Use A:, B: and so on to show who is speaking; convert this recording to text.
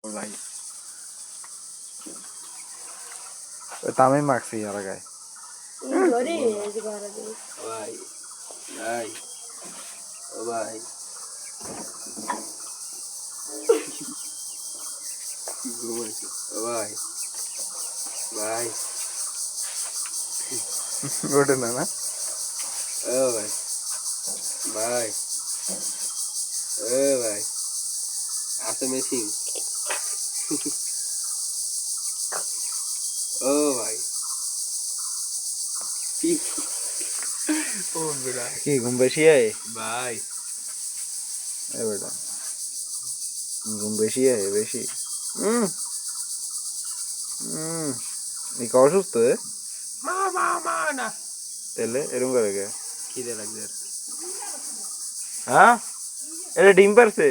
A: ভাই তামিম মাখছি আর গায়ে
B: ভাই ভাই ও ভাই ও ভাই ভাই
A: ওঠে না না
B: ও ভাই ভাই ও ভাই আছে মেশিন ও ভাই ও বেটা
A: কি ঘুম বেশি আয়
B: ভাই
A: এ বেটা ঘুম বেশি আয় বেশি হুম হুম এই অসুস্থ
B: মা মা মা না
A: তাহলে এরকম করে কে
B: খিদে লাগছে আর
A: হ্যাঁ এটা ডিম পারছে